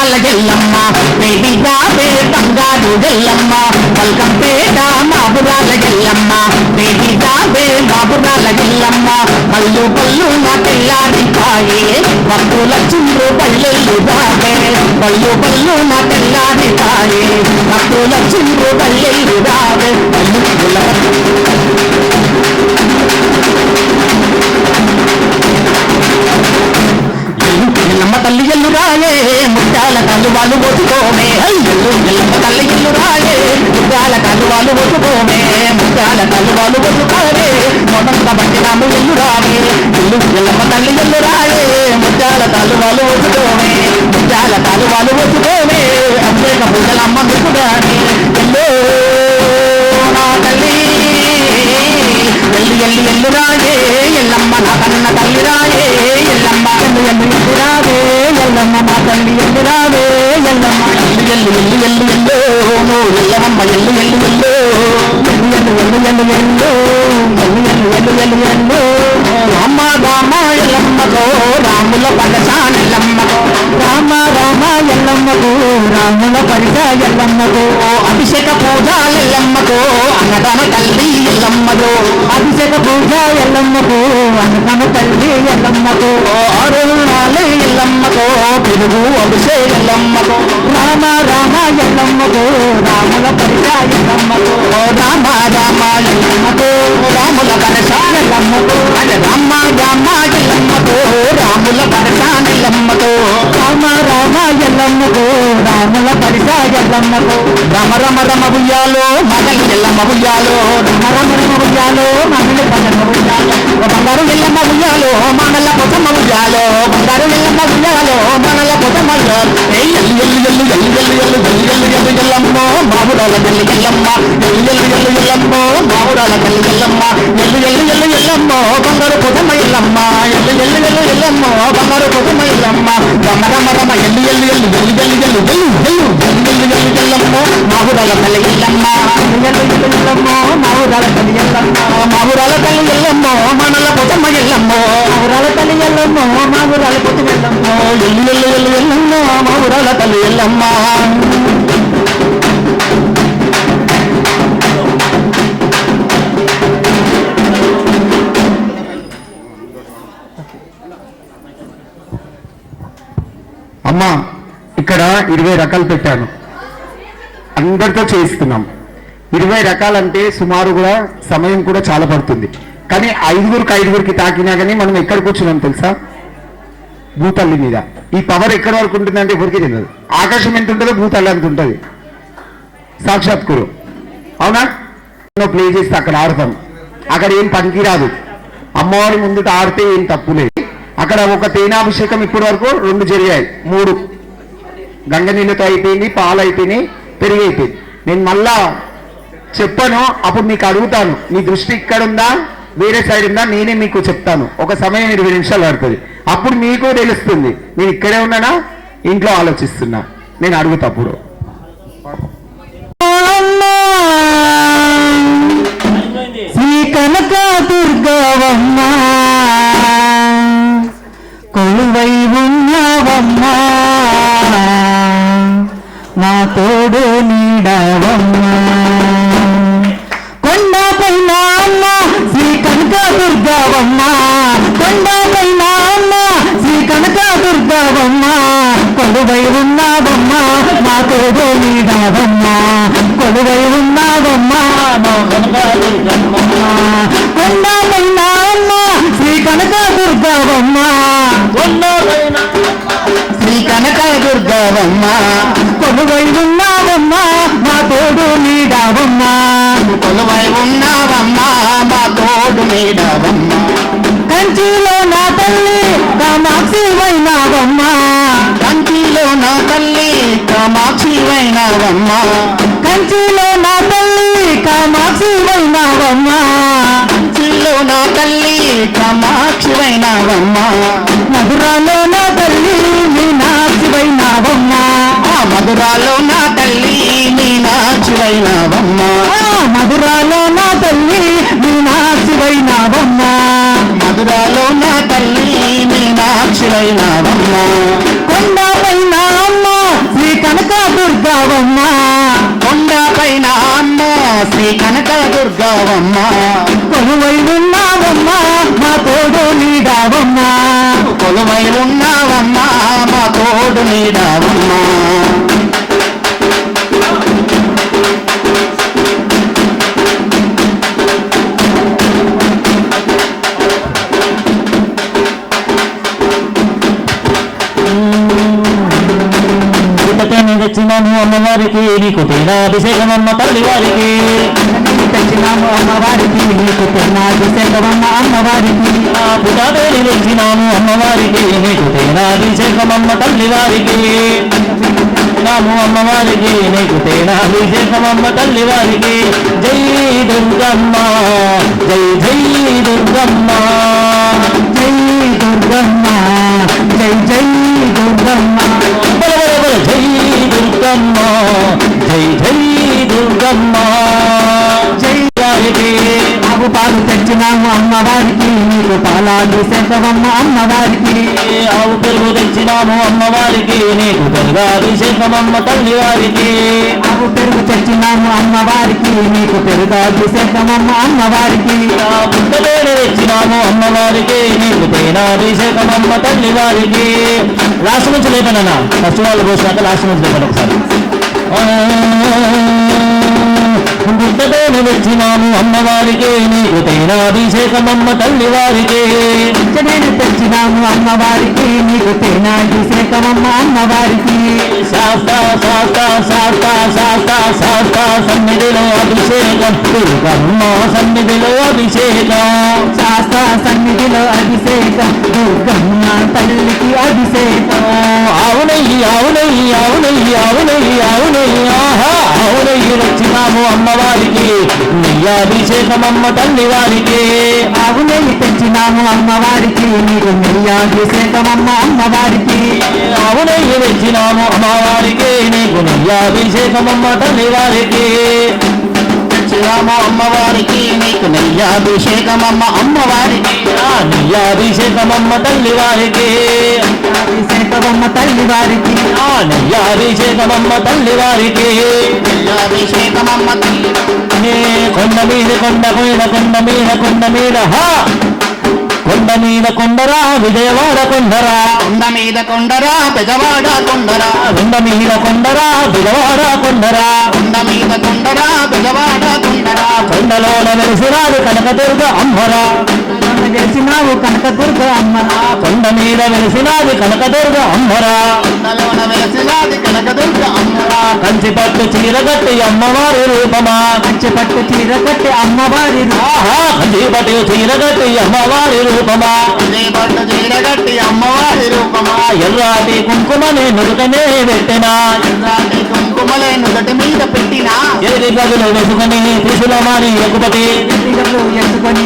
బాబురాల Yellamma baby రావే బంగారు Yellamma Palkampet బాబురాల Yellamma baby రావే బాబురాల ఎల్లమ్మ పల్లు పల్లు నా తెల్లారిపాయే భక్తుల చిండ్రు పల్లెల్లు రావే పల్లు పల్లు నా తెల్లారిపాయే భక్తుల చిండ్రు పల్లెల్లు రావే ఎల్లమ్మ తల్లి ఎల్లు రాయే ముత్యాల కలువాలు ఒట్టుకోమే ఎల్లమ్మ తల్లి ఎల్లు రాయే ముత్యాల కలువాలు ఒట్టుకోమే ముత్యాల కలువాలు ఒట్టుకోమే మొదట పట్టినాము ఎల్లు రావే ఎల్లమ్మ తల్లి ఎల్లు రాయే ముత్యాల కలువాలు ఒట్టుకోమే ముత్యాల కలువాలు ఒట్టుకోమే అభిషేక పూజలమ్మ మీకు రాని ఎల్లో నా తల్లి ఎల్లు ఎల్లు ఎల్లు రాయే ఎల్లమ్మ నా కన్న తల్లి రాయే ఎల్లమ్మ ఎల్లు ఎల్లు ఎల్లు రావే ఎల్లమ్మ మా తల్లి ఎల్లు రావే ఎల్లమ్మ ఎల్లు ఎల్లు ఎల్లు ఎల్లు ఎల్లు ఎల్లమ్మ ఎల్లు ఎల్లు ఎల్లు ఎల్లు ఎల్లు ఎల్లు ఎల్లు ఎల్లు ఎల్లు ఎల్లు ఎల్లు రామ రామ ఎల్లమ్మకో రాముల పదశాన ఎల్లమ్మకో రామ రామ ఎల్లమ్మకో రాముల పరిస ఎల్లమ్మకో అభిషేక పూజ ఎల్లమ్మకో అన్నదాన తల్లి ఎల్లమ్మకో అభిషేక పూజ ఎల్లమ్మకో అన్నదాన తల్లి ఎల్లమ్మకో అరుణాలే ఎల్లమ్మకో పెరుగు అభిషేక ఎల్లమ్మకో రామ రామ ఎల్లమ్మకో రాముల పరిస ఎల్లమ్మకో రామ రామ ఎల్లమ్మకో రాముల పరిస ఎల్లమ్మకో అదే రామ రామ ఎల్లమ్మకో రాముల పరిస ఎల్లమ్మకో రామ రామ ఎల్లమ్మకో రాముల పరిస ఎల్లమ్మకో రమ రమ రమ ఉయ్యాలో మగలి ఎల్లమ్మ ఉయ్యాలో రమ రమ రమ ఉయ్యాలో మగలి పల్లెమ్మ ఉయ్యాలో బంగారు ఎల్లమ్మ ఉయ్యాలో మనల పొతమ్మ ఉయ్యాలో బంగారు ఎల్లమ్మ ఉయ్యాలో మనల పొతమ్మ ఎల్లు ఎల్లు ఎల్లు ఎల్లు ఎల్లు ఎల్లు ఎల్లు ఎల్లు ఎల్లు ఎల్లమ్మో మావురాల తల్లి ఎల్లమ్మ ఎల్లు ఎల్లు ఎల్లు ఎల్లమ్మో మావురాల తల్లి ఎల్లమ్మ ఎల్లు ఎల్లు ఎల్లు ఎల్లమ్మో బంగారు పొతమ్మ ఎల్లమ్మ ఎల్లు ఎల్లు ఎల్లు ఎల్లమ్మో బంగారు పొతమ్మ ఎల్లమ్మ రమ రమ రమ ఎల్లు ఎల్లు ఎల్లు ఎల్లు ఎల్లు ఎల్లు ఎల్లు ఎల్లు ఎల్లు ఎల్లు ఎల్లమ్మో మావురాల తల్లి ఎల్లమ్మ ఎల్లు ఎల్లు ఎల్లమ్మో మావురాల తల్లి ఎల్లమ్మ మావురాల తల్లి ఎల్లమ్మో మనల పొతమ్మ ఎల్లమ్మో మావురాల తల్లి ఎల్లమ్మో మావురాల పొతమ్మ ఎల్లమ్మో ఎల్లు ఎల్లు ఎల్లు ఎల్లమ్మో మావురాల తల్లి ఎల్లమ్మ అమ్మా ఇక్కడ 20 రకాలు పెట్టాను అందరితో చేయిస్తున్నాం 20 రకాలంటే సుమారు కూడా సమయం కూడా చాలా పడుతుంది కానీ ఐదుగురికి తాకినా కానీ మనం ఎక్కడ కూర్చున్నాం తెలుసా భూతల్లి మీద ఈ పవర్ ఎక్కడి వరకు ఉంటుందంటే ఎవరికి తెలియదు ఆకాశం ఎంత ఉంటుందో భూతల్లి అంత ఉంటుంది సాక్షాత్కరు అవునా ప్లే చేస్తే అక్కడ ఆడతాం అక్కడ ఏం పనికి రాదు అమ్మవారి ముందుట ఆడితే ఏం తప్పు లేదు అక్కడ ఒక తేనాభిషేకం ఇప్పటి వరకు 2 జరిగాయి 3 గంగ నీళ్ళతో అయిపోయింది పాలు అయిపోయినాయి పెరిగి అయిపోయింది నేను మళ్ళా చెప్పను అప్పుడు మీకు అడుగుతాను మీ దృష్టి ఇక్కడ ఉందా వేరే సైడ్ ఉందా నేనే మీకు చెప్తాను ఒక సమయం 20 నిమిషాలు పడుతుంది అప్పుడు మీకు తెలుస్తుంది నేను ఇక్కడే ఉన్నానా ఇంట్లో ఆలోచిస్తున్నా నేను అడుగుతా అప్పుడు శ్రీ కనక దుర్గవమ్మ కొలువై ఉన్నవమ్మ నా తోడు నీడవమ్మ కొండపైన అమ్మ శ్రీ కనక దుర్గవమ్మ కొండపైన అమ్మ శ్రీ కనక దుర్గవమ్మ కొలువై ఉన్నవమ్మ నా తోడు నీడవమ్మ కొలువై ఉన్నవమ్మ కొండపైన అమ్మ శ్రీ కనక దుర్గవమ్మ శ్రీ కనక దుర్గవమ్మ కొలువై ఉన్నావమ్మ మా తోడు నీడవమ్మ కొలువై ఉన్నావమ్మ మా తోడు నీడవమ్మ కంచిలో నా తల్లి కామాక్షి వైనావమ్మ కంచిలో నా తల్లి కామాక్షి వైనావమ్మ కంచిలో నా తల్లి కామాక్షి వైనావమ్మ కంచిలో నా తల్లి కామాక్షి వైనావమ్మ మధురాలో నా తల్లి మీనాక్షి వైనావమ్మ మధురాలో నా తల్లి మీనాక్షి వైనావమ్మ మధురాలో నా తల్లి మీనాక్షి వైనావమ్మ మధురాలో నా తల్లి మీనాక్షి వైనావమ్మ కొండపైన అమ్మ కనక దుర్గవమ్మ, కొండ పైన అమ్మ శ్రీ కనక దుర్గవమ్మ, కొలువై ఉన్నావమ్మ మా తోడు నీడావమ్మ, కొలువై ఉన్నావమ్మ మా తోడు నీడావమ్మ. తెచ్చినాము అమ్మవారికి నీకు తేనాభిషేకమమ్మ తల్లి వారికి, తెచ్చినాము అమ్మవారికి నీకు తేనాభిషేకమమ్మ అమ్మవారికి, పుటాదేవి తెచ్చినాము అమ్మవారికి నీకు తేనాభిషేకమమ్మ తల్లి వారికి, నాము అమ్మవారికి నీకు తేనాభిషేకమమ్మ తల్లి వారికి. జై దుర్గమ్మ జై జై దుర్గమ్మ, జై దుర్గమ్మ జై జై దుర్గమ్మ, జై దుర్గమ్మ జై జై దుర్గమ్మ. జై వారికి ఆవు పాలు తెచ్చినాము అమ్మవారికి నీకు పాలాభిషేకమమ్మ అమ్మవారికి, ఆవు పెరుగు తెచ్చినాము అమ్మవారికి నీకు పెరుగాభిషేకమమ్మ తల్లి వారికి, ఆవు పెరుగు తెచ్చినాము అమ్మవారికి నీకు పెరుగాభిషేకమమ్మ అమ్మవారికి, పుట్టలేని తెచ్చినాము అమ్మవారికి నీకు తేనాభిషేకమమ్మ తల్లి వారికి. లాస్ట్ నుంచి లేపనన్నా, ఫస్ట్ వాళ్ళు పోసినాక లాస్ట్ నుంచి లేపను ఒకసారి. గుడ్డతోను తెచ్చినాము అమ్మవారికి నీకు తేనాభిషేకమమ్మ తల్లి వారికి, నేను తెచ్చినాము అమ్మవారికి నీకు తేనాభిషేకమమ్మ అమ్మవారికి. శాస్త శాస్త శాస్త శాస్త శాస్త సన్నిధిలో అభిషేకం దుర్గమ్మ సన్నిధిలో అభిషేకం, శాస్త సన్నిధిలో అభిషేకం దుర్గమ్మ తల్లికి అభిషేకం. అవునయ్యి అవునయ్యి అవునయ్యి అవునయ్యి అవునయ్యి ఆహా అవునయ్యి తెచ్చినాము అమ్మవారికి నెయ్యాభిషేకమమ్మ తల్లి వారికి, అవునయ్యి తెచ్చినాము అమ్మవారికి నీకు నెయ్యాభిషేకమమ్మ అమ్మవారికి, అవునయ్యి తెచ్చినాము అమ్మవారికి నీకు నెయ్యాభిషేకమమ్మ తల్లి వారికి, తెచ్చినాము అమ్మవారికి నీకు నెయ్యాభిషేకమమ్మ అమ్మవారికి, నెయ్యాభిషేకమమ్మ తల్లి వారికి, అభిషేకమమ్మ తల్లి వారికి, నెయ్యాభిషేకమమ్మ తల్లి వారికి, నెయ్యాభిషేకమమ్మ తల్లి. కొండ మీద కొండ మీద కొండ మీద కొండ మీద కొండ మీద కొండరా విజయవాడ కొండరా, కొండ మీద కొండరా పెదవాడ కొండరా, కొండ మీద కొండరా విజయవాడ కొండరా, కొండ మీద కొండరా పెదవాడ కొండరా, కొండలోన వెలిసినాడు కనకదుర్గ అమ్మరా, వెలిసినావు కనకదుర్గ అమ్మరా, కొండ మీద వెలిసినాది కనకదుర్గ అమ్మరా, కొండలోన వెలిసినాది కనకదుర్గ అమ్మరా. కంచి పట్టు చీర కట్టి అమ్మవారి రూపమా, కంచి పట్టు చీర కట్టి అమ్మవారి రూపమా, కంచి పట్టు చీర కట్టి అమ్మవారి రూపమా, కంచి పట్టు చీర కట్టి అమ్మవారి రూపమా. ఎర్రాటి కుంకుమనే నుదుటనే పెట్టినా, ఎర్రాటి కుంకుమలే నుదుటి మీద పెట్టినా, ఎది గదులు వేసుకొని త్రిశూలమాని ఎక్కుపతి, వేసుకొని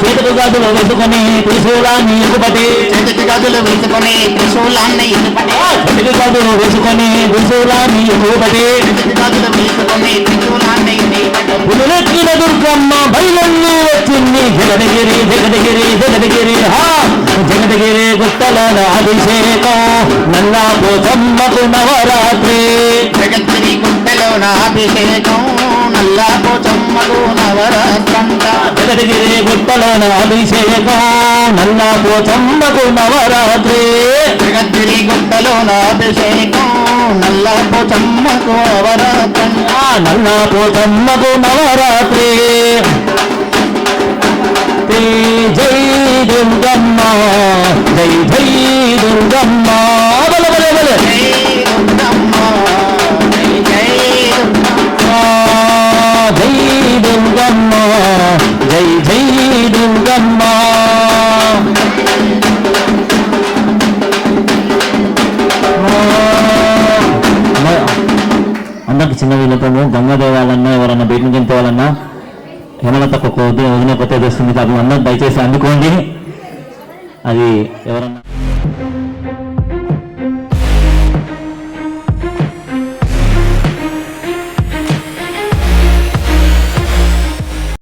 చేతికి గదులు వేసుకొని త్రిశూలాన్ని ఎక్కుపతి, చేతికి గదులు వేసుకొని త్రిశూలాన్ని ఎక్కుపతి, చేతికి గదులు వేసుకొని త్రిశూలాన్ని ఎక్కుపతి, చేతికి గదులు వేసుకొని త్రిశూలాన్ని పులులెక్కిన దుర్గమ్మ బయలన్నీ వచ్చింది జగదగిరి జగదగిరి జగదగిరి జగదగిరి గుట్టల అభిషేకం నల్లా పోచమ్మకు నవరాత్రి, జగద్గిరి గుట్టలోన అభిషేకం నల్లా పోచమ్మకు నవరాత్రంట, జగదగిరి గుట్టలోన అభిషేకం నల్లా పోచమ్మకు నవరాత్రి, జగద్గిరి గుట్టలోన అభిషేకం నల్లా పోచమ్మకు నవరాత్రంట, నల్లా పోచమ్మకు నవరాత్రి. జై దుర్గమ్మ జై జై దుర్గమ్మ బల బల బల, జై దుర్గమ్మ జై జై దుర్గమ్మ జై జై దుర్గమ్మ. అందరికి చిన్న వీళ్ళతో గంగాదేవాలన్నా ఎవరన్నా బయట నుంచి ఎంతవాలన్నా హేమలత ఒక్క వదిన కొత్త చేస్తుంది కాబట్టి అందరూ దయచేసి అందుకోండి. అది ఎవరన్నా